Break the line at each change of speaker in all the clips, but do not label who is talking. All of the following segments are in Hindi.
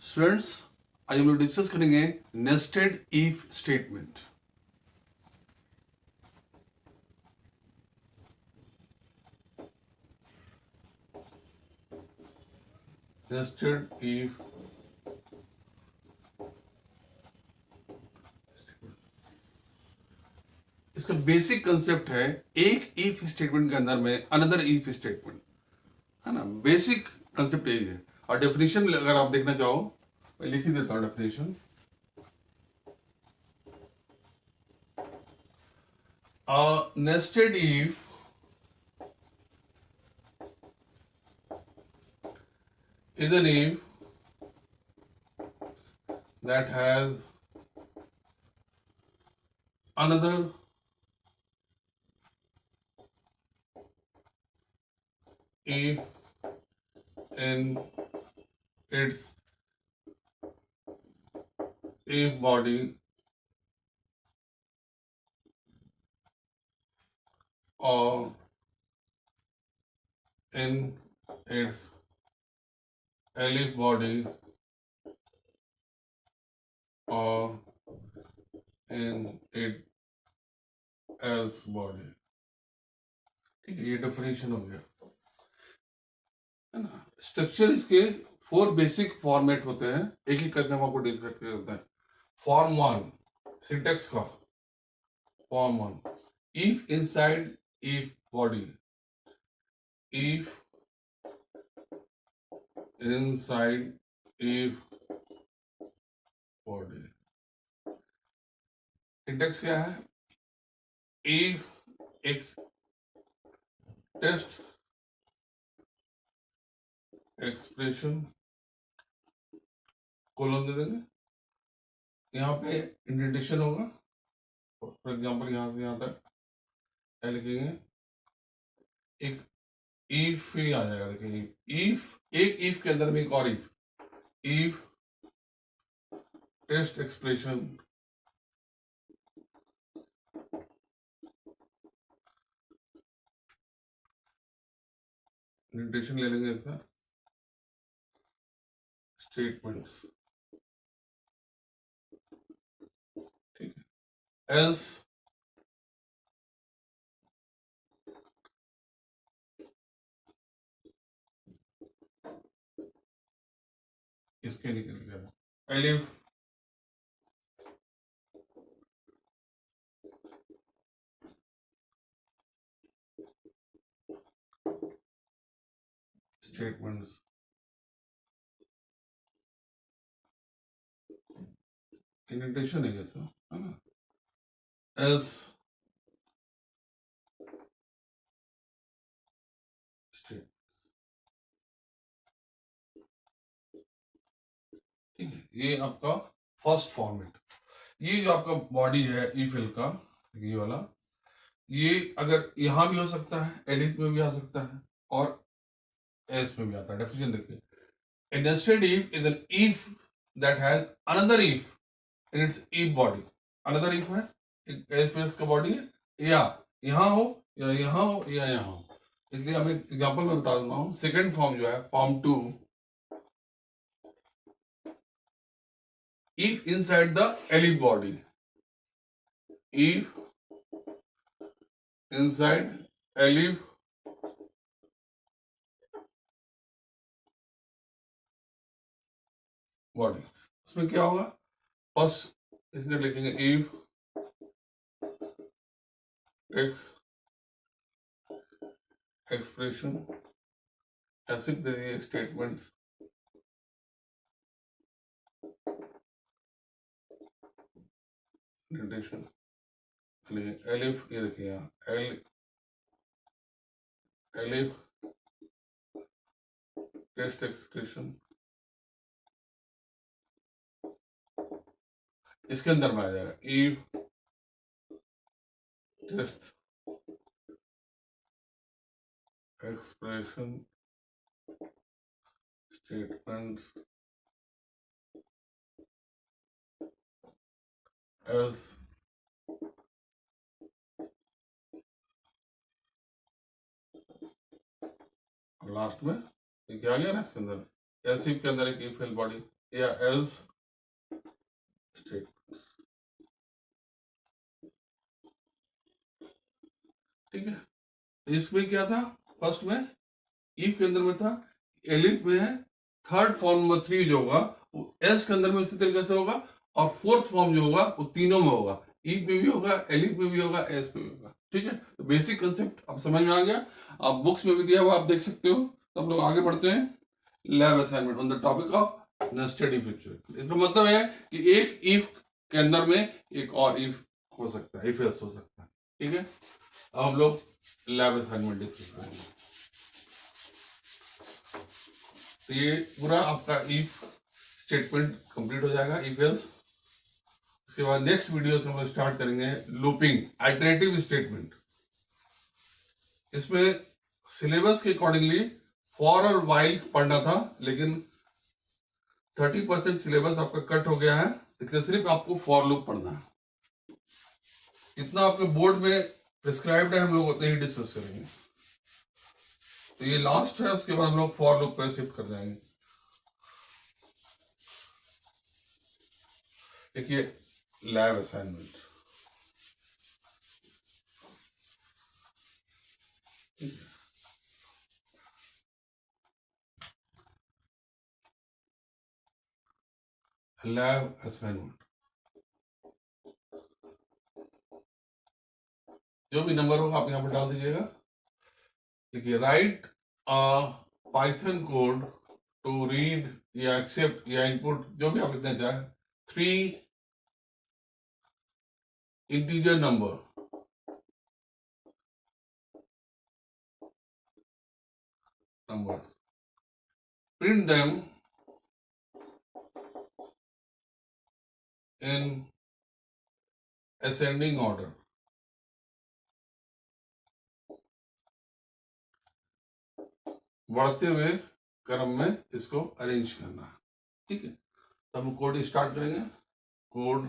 स्टूडेंट्स, आज हम लोग डिस्कस करेंगे nested if statement. Nested if इसका बेसिक कंसेप्ट है एक इफ स्टेटमेंट के अंदर में अनदर इफ स्टेटमेंट, है ना। बेसिक कंसेप्ट यही है। और डेफिनेशन अगर आप देखना चाहो, मैं लिख ही देता हूं definition. Nested if is an if that has another if in its if body or in its elif body or in it else body। ठीक है, ये डेफिनेशन हो गया, है ना। स्ट्रक्चर इसके 4 बेसिक फॉर्मेट होते हैं, एक एक करके हम आपको डिस्कस करते हैं। फॉर्म 1 सिंटेक्स का, form 1 if inside if body, if inside if body. Syntax क्या है? इफ एक टेस्ट एक्सप्रेशन कोलन दे देंगे, यहाँ पे इंडेंटेशन होगा। फॉर एग्जांपल यहाँ से यहाँ तक क्या लिखेंगे, एक इफ ही आ जाएगा। देखिए इफ, एक इफ के अंदर में एक और इफ टेस्ट एक्सप्रेशन इंडेंटेशन ले लेंगे इसका, स्टेटमेंट्स, ठीक है। एल्स इसके निकल गया एलिफ स्टेटमेंट्स, इंडेंटेशन है जैसा, है ना। एल्स स्टेट, ठीक है। ये आपका फर्स्ट फॉर्मेट। ये जो आपका बॉडी है ई फिल का, ये वाला, ये अगर यहां भी हो सकता है, एलिफ में भी आ सकता है और एस में भी आता है। डेफिनेशन देखिए, a nested if is an if that has another if in its if body। another if है, if इसका बॉडी है, या यहाँ हो या यहाँ हो या यहाँ हो। इसलिए हम एक एग्जांपल में बता दूंगा हूँ। सेकंड फॉर्म जो है form 2, if inside the elif body, if inside elif body, उसमें क्या होगा? फर्स्ट इसलिए लिखेंगे if x एक्सप्रेशन, ऐसे दे स्टेटमेंट्स, नोटेशन, एलिफ, ये देखिए यहाँ एलिफ टेस्ट एक्सप्रेशन इसके अंदर में आ जाएगा। If test expression statements else, last में ये क्या आ गया ना इसके अंदर, एल्स इफ के अंदर एक इफ एल्स बॉडी, या एल्स स्टेटमेंट। ठीक है, इसमें क्या था, फर्स्ट में इफ के अंदर में था, एलिफ में है, थर्ड फॉर्म नंबर 3 जो होगा वो एस के अंदर में उसी तरीके से होगा, और फोर्थ फॉर्म जो होगा वो तीनों में होगा, इफ में भी होगा, एलिफ में भी होगा, एस में भी होगा। ठीक है, तो बेसिक कंसेप्ट अब समझ में आ गया। आप बुक्स में भी दिया हुआ आप देख सकते हो। तो हम लोग आगे बढ़ते हैं, lab assignment on the topic of nested if equation. इसका मतलब है कि एक इफ के अंदर में एक और इफ हो सकता है, इफ एल्स हो सकता है। ठीक है, अब हम लोग लैब असाइनमेंट डिस्कस करेंगे। तो ये पूरा आपका इफ स्टेटमेंट कंप्लीट हो जाएगा, इफ एल्स। उसके बाद नेक्स्ट वीडियो से हम स्टार्ट करेंगे लूपिंग आइटरेटिव स्टेटमेंट। इसमें सिलेबस के अकॉर्डिंगली फॉर और वाइल पढ़ना था, लेकिन 30% सिलेबस आपका कट हो गया है, इसलिए सिर्फ आपको फॉर लूप पढ़ना है। इतना आपके बोर्ड में प्रिस्क्राइब्ड है, हम लोग उतने ही डिस्कस करेंगे। तो ये लास्ट है, उसके बाद हम लोग फॉर लूप पे शिफ्ट कर जाएंगे। देखिए लैब असाइनमेंट, लैब असाइनमेंट जो भी नंबर होगा आप यहाँ पर डाल दीजिएगा। देखिए write Python code to read या एक्सेप्ट या इनपुट जो भी आप लिखना चाहें 3 integer number print them in ascending order। बढ़ते हुए क्रम में इसको अरेंज करना है। ठीक है, तो हम कोड स्टार्ट करेंगे। कोड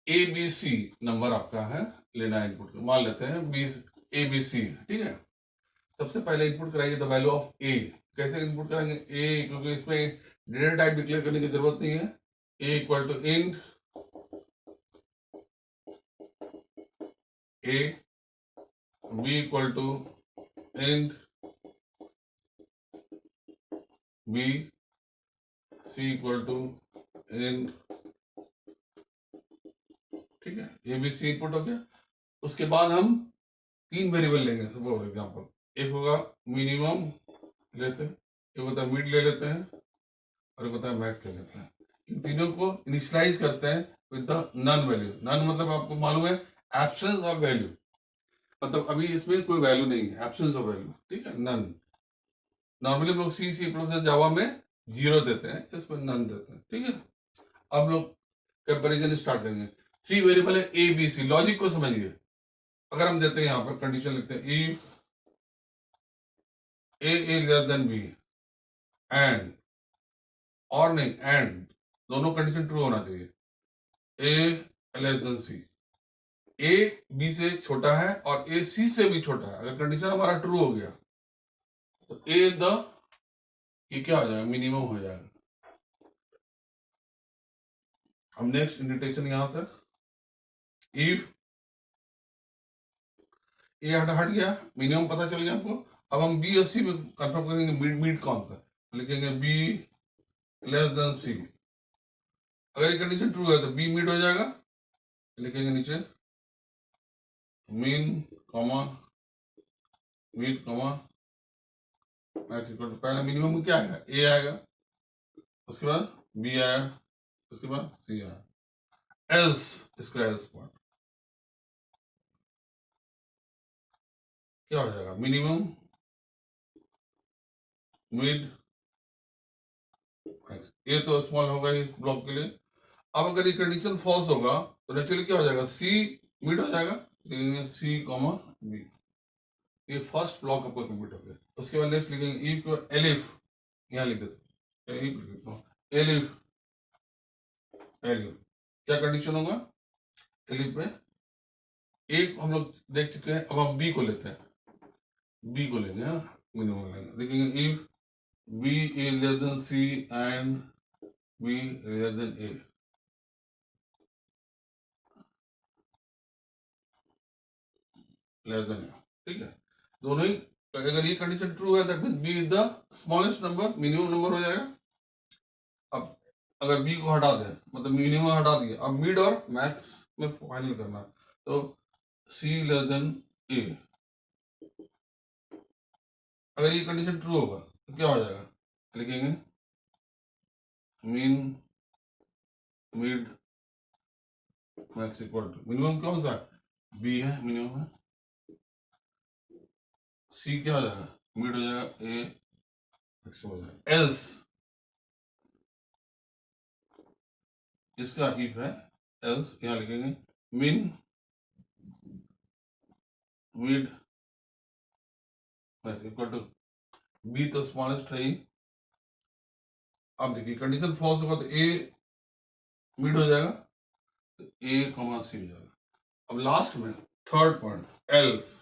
ABC नंबर आपका है, लेना है इनपुट, मान लेते हैं 20 ABC। ठीक है, सबसे पहले इनपुट कराइए द वैल्यू ऑफ ए। कैसे इनपुट करेंगे ए, क्योंकि इसमें डेटा टाइप डिक्लेयर करने की जरूरत नहीं है। A equal to int A, B equal to int B, C equal to int. ठीक है, ए बी सी इनपुट हो गया। उसके बाद हम 3 वेरिएबल लेंगे। फॉर एग्जांपल, एक होगा मिनिमम लेते हैं, एक होता है मिड ले लेते हैं, और एक होता है मैक्स ले लेते हैं। इन तीनों को इनिशियलाइज करते हैं with the none value. None मतलब आपको मालूम है एब्सेंस ऑफ वैल्यू, मतलब अभी इसमें कोई वैल्यू नहीं है, एब्सेंस ऑफ वैल्यू। ठीक है, नन। नॉर्मली हम लोग सी प्लस जावा में 0 देते हैं, इसमें नन देते हैं। ठीक है, अब लोग कंपेरिजन स्टार्ट करेंगे। 3 वेरिएबल है ए बी सी। लॉजिक को समझिए, अगर हम देते हैं यहाँ पर कंडीशन लिखते हैं if A is less than B and, और नहीं एंड, दोनों कंडीशन ट्रू होना चाहिए। A less than C, A B से छोटा है और ए सी से भी छोटा है। अगर कंडीशन हमारा ट्रू हो गया तो ए द, ये क्या हो जाएगा, मिनिमम हो जाएगा। अब नेक्स्ट इंडिकेशन यहां से इफ ए हट गया, मिनिमम पता चल गया हमको। अब हम बी और सी में कंफर्म करेंगे मिड, मिड कौन सा, लिखेंगे बी लेस देन सी। अगर ये कंडीशन ट्रू है तो बी मिड हो जाएगा, लिखेंगे नीचे min comma mid comma max equal to, पहले मिनिमम में क्या आएगा, ए आएगा, उसके बाद बी आया, उसके बाद सी आया। एल्स, इसका एल्स पार्ट क्या हो जाएगा, मिनिमम मिड मैक्स। ये तो स्मॉल होगा इस ब्लॉक के लिए। अब अगर ये कंडीशन फॉल्स होगा तो नेचुरली क्या हो जाएगा, सी मिड हो जाएगा, सी कॉमा बी। ये फर्स्ट ब्लॉक आपका कंप्लीट हो गया। उसके बाद नेक्स्ट लिखेंगे इफ एलिफ, यहाँ लिख देते एलिफ, एलिफ क्या कंडीशन होगा, एलिफ में एक हम लोग देख चुके हैं। अब हम बी को लेते हैं, बी को लेंगे, है ना, मिनिमम लेंगे। देखेंगे if B is less than C and B less than A. Less than A, ठीक है। दोनों ही, अगर ये कंडीशन ट्रू है that means B is the smallest number, minimum number हो जाएगा। अब अगर B को हटा दें, मतलब मिनिमम हटा दिए, अब मिड और मैक्स में फाइनल करना है, तो C लेस देन A। अगर ये कंडीशन ट्रू होगा तो क्या हो जाएगा, लिखेंगे min mid max equal to, minimum कौन सा है, B है, मिनिमम है। C क्या हो जाएगा, मिड हो जाएगा, A मैक्सिमम हो जाएगा। एल्स इसका इफ है, एल्स यहाँ लिखेंगे मिन मिड इक्वल टू बी, तो स्मॉलेस्ट है ही। अब देखिए कंडीशन फॉल्स होगा तो ए मिड हो जाएगा, तो ए कॉमा सी हो जाएगा। अब लास्ट में थर्ड पॉइंट एल्स,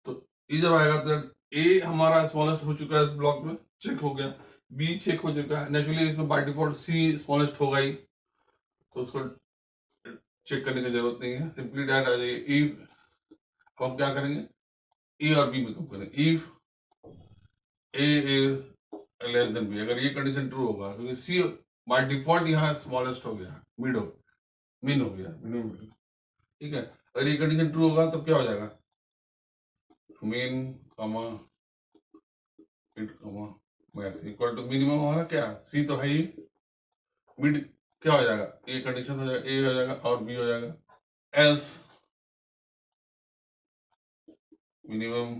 तो ये जब आएगा तो ए हमारा स्मॉलेस्ट हो चुका है इस ब्लॉक में, चेक हो गया, बी चेक हो चुका है, नेचुरली इसमें बाय डिफॉल्ट सी स्मॉलेस्ट होगा ही, तो उसको चेक करने की जरूरत नहीं है, सिंपली डायरेक्ट आ जाइए इफ। अब हम क्या करेंगे, ए और बी में कब करें, if A is less than B, अगर ये कंडीशन ट्रू होगा, क्योंकि सी बाय डिफॉल्ट यहाँ स्मॉलेस्ट हो गया, मिड हो, मिन हो गया, मिनिमम, ठीक है। अगर ये कंडीशन ट्रू होगा तब क्या हो जाएगा, min comma mid comma max equal to minimum हमारा क्या, सी तो है ही, मिड क्या हो जाएगा, ए कंडीशन हो जाएगा, ए हो जाएगा और बी हो जाएगा, एल्स मिनिमम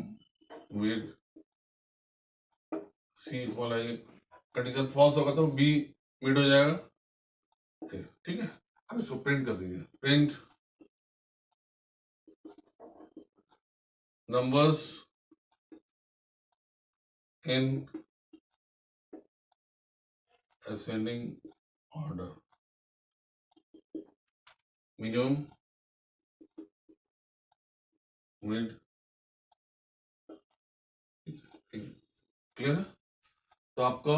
मिड सी वाला, ये कंडीशन फॉल्स होगा तो बी मिड हो जाएगा, ठीक है। अब इसको प्रिंट कर दीजिए, print numbers in ascending order, minimum mid, clear है। तो आपका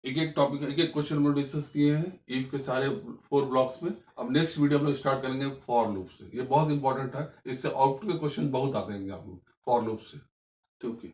एक एक टॉपिक, एक एक क्वेश्चन में डिस्कस किए हैं इफ के सारे 4 ब्लॉक्स में। अब नेक्स्ट वीडियो हम लोग स्टार्ट करेंगे फॉर लूप से, ये बहुत इंपॉर्टेंट है, इससे आउटपुट के क्वेश्चन बहुत आते हैं एग्जाम में फॉर लूप से, ठीक है।